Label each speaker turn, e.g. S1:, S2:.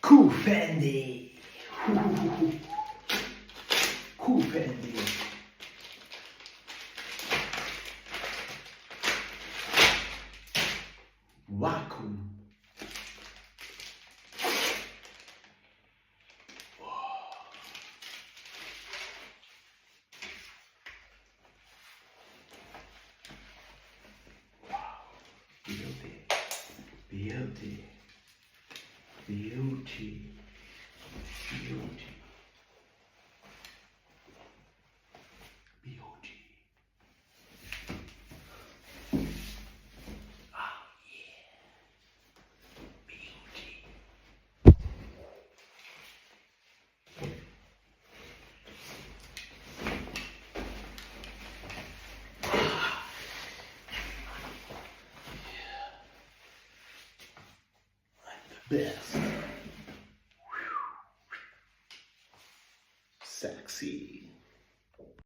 S1: Cool Fendi. Cool Fendi. Vacuum. Beauty, beauty, beauty, beauty, beauty. Oh yeah, beauty. Best. Sexy.